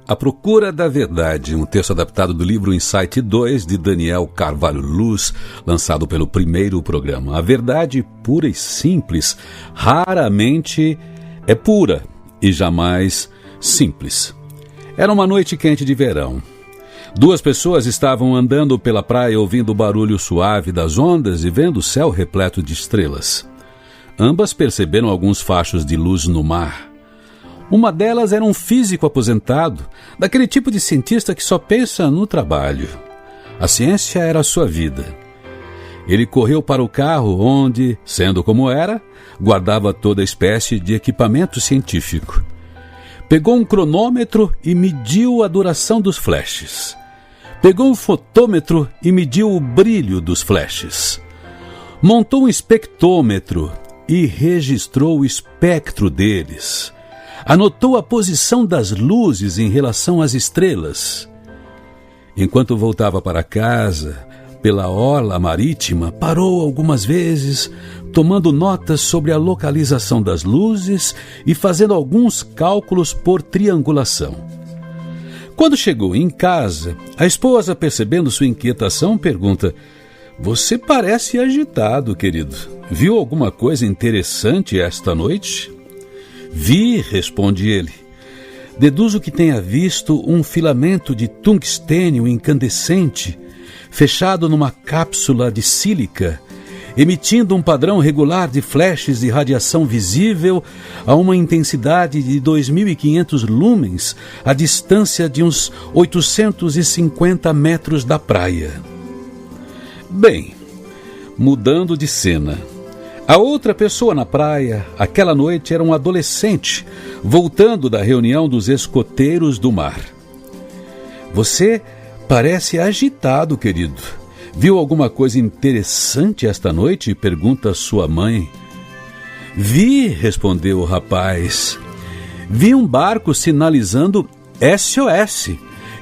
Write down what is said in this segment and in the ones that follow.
A Procura da Verdade, um texto adaptado do livro Insight 2, de Daniel Carvalho Luz, lançado pelo Primeiro Programa. A verdade pura e simples raramente é pura e jamais simples. Era uma noite quente de verão. Duas pessoas estavam andando pela praia ouvindo o barulho suave das ondas e vendo o céu repleto de estrelas. Ambas perceberam alguns fachos de luz no mar. Uma delas era um físico aposentado, daquele tipo de cientista que só pensa no trabalho. A ciência era a sua vida. Ele correu para o carro onde, sendo como era, guardava toda espécie de equipamento científico. Pegou um cronômetro e mediu a duração dos flashes. Pegou um fotômetro e mediu o brilho dos flashes. Montou um espectrômetro e registrou o espectro deles. Anotou a posição das luzes em relação às estrelas. Enquanto voltava para casa, pela orla marítima, parou algumas vezes, tomando notas sobre a localização das luzes e fazendo alguns cálculos por triangulação. Quando chegou em casa, a esposa, percebendo sua inquietação, pergunta: "Você parece agitado, querido. Viu alguma coisa interessante esta noite?" "Vi", responde ele. "Deduzo que tenha visto um filamento de tungstênio incandescente fechado numa cápsula de sílica, emitindo um padrão regular de flashes de radiação visível a uma intensidade de 2.500 lumens, à distância de uns 850 metros da praia." Bem, mudando de cena. A outra pessoa na praia, aquela noite, era um adolescente, voltando da reunião dos escoteiros do mar. "Você parece agitado, querido. Viu alguma coisa interessante esta noite?" pergunta sua mãe. "Vi", respondeu o rapaz. "Vi um barco sinalizando SOS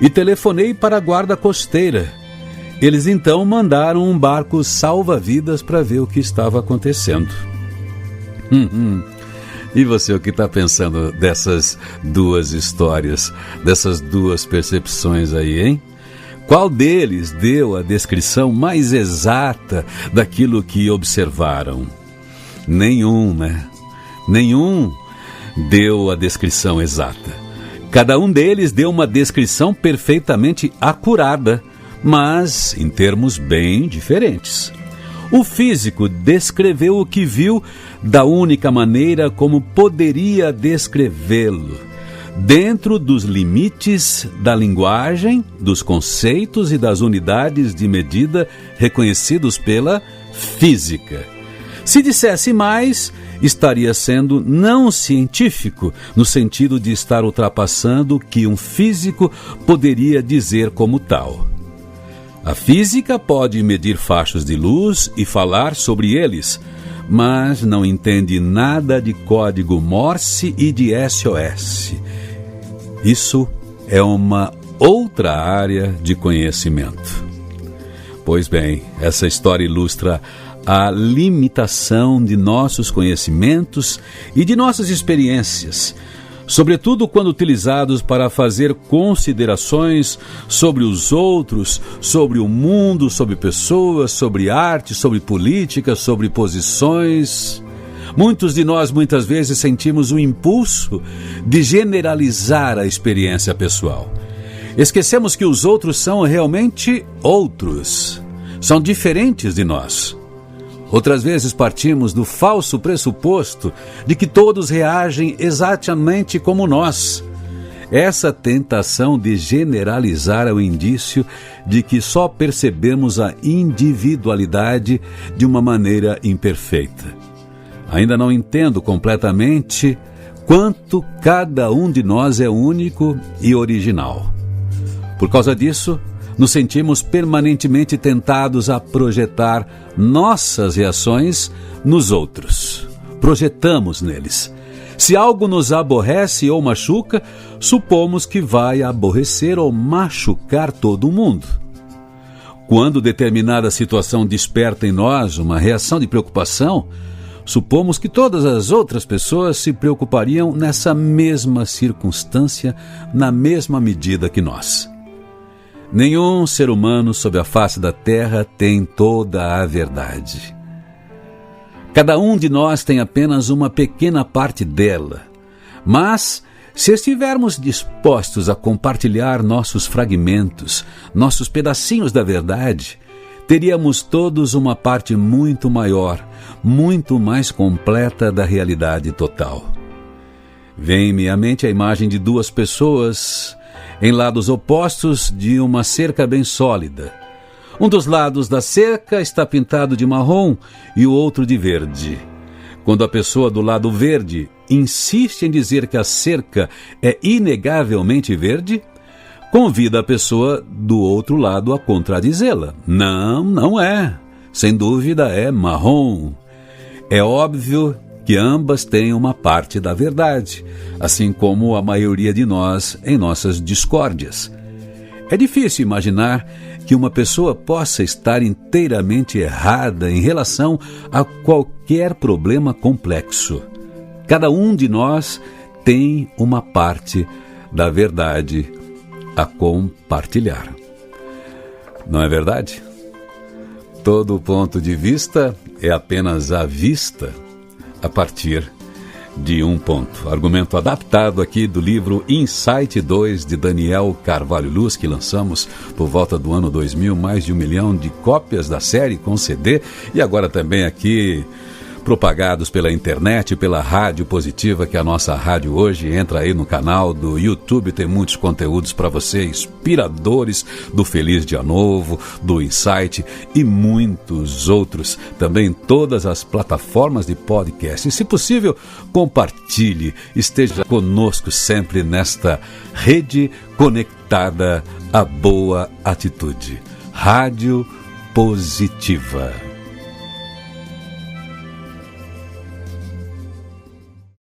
e telefonei para a guarda costeira. Eles então mandaram um barco salva-vidas para ver o que estava acontecendo." E você, o que está pensando dessas duas histórias, dessas duas percepções aí, hein? Qual deles deu a descrição mais exata daquilo que observaram? Nenhum, né? Nenhum deu a descrição exata. Cada um deles deu uma descrição perfeitamente acurada, mas em termos bem diferentes. O físico descreveu o que viu da única maneira como poderia descrevê-lo, dentro dos limites da linguagem, dos conceitos e das unidades de medida reconhecidos pela física. Se dissesse mais, estaria sendo não científico, no sentido de estar ultrapassando o que um físico poderia dizer como tal. A física pode medir fachos de luz e falar sobre eles, mas não entende nada de código Morse e de SOS. Isso é uma outra área de conhecimento. Pois bem, essa história ilustra a limitação de nossos conhecimentos e de nossas experiências, sobretudo quando utilizados para fazer considerações sobre os outros, sobre o mundo, sobre pessoas, sobre arte, sobre política, sobre posições. Muitos de nós muitas vezes sentimos o impulso de generalizar a experiência pessoal. Esquecemos que os outros são realmente outros, são diferentes de nós. Outras vezes partimos do falso pressuposto de que todos reagem exatamente como nós. Essa tentação de generalizar é o indício de que só percebemos a individualidade de uma maneira imperfeita. Ainda não entendo completamente quanto cada um de nós é único e original. Por causa disso, nos sentimos permanentemente tentados a projetar nossas reações nos outros. Projetamos neles. Se algo nos aborrece ou machuca, supomos que vai aborrecer ou machucar todo mundo. Quando determinada situação desperta em nós uma reação de preocupação, supomos que todas as outras pessoas se preocupariam nessa mesma circunstância, na mesma medida que nós. Nenhum ser humano sob a face da terra tem toda a verdade. Cada um de nós tem apenas uma pequena parte dela, mas se estivermos dispostos a compartilhar nossos fragmentos, nossos pedacinhos da verdade, teríamos todos uma parte muito maior, muito mais completa da realidade total. Vem-me à mente a imagem de duas pessoas em lados opostos de uma cerca bem sólida. Um dos lados da cerca está pintado de marrom e o outro de verde. Quando a pessoa do lado verde insiste em dizer que a cerca é inegavelmente verde, convida a pessoa do outro lado a contradizê-la. Não, não é. Sem dúvida é marrom. É óbvio que ambas têm uma parte da verdade, assim como a maioria de nós em nossas discórdias. É difícil imaginar que uma pessoa possa estar inteiramente errada em relação a qualquer problema complexo. Cada um de nós tem uma parte da verdade a compartilhar. Não é verdade? Todo ponto de vista é apenas a vista a partir de um ponto. Argumento adaptado aqui do livro Insight 2 de Daniel Carvalho Luz, que lançamos por volta do ano 2000, mais de 1 milhão de cópias da série com CD, e agora também aqui propagados pela internet, pela Rádio Positiva, que é a nossa rádio hoje. Entra aí no canal do YouTube, tem muitos conteúdos para você, inspiradores do Feliz Dia Novo, do Insight e muitos outros. Também em todas as plataformas de podcast. E, se possível, compartilhe, esteja conosco sempre nesta rede conectada à boa atitude. Rádio Positiva.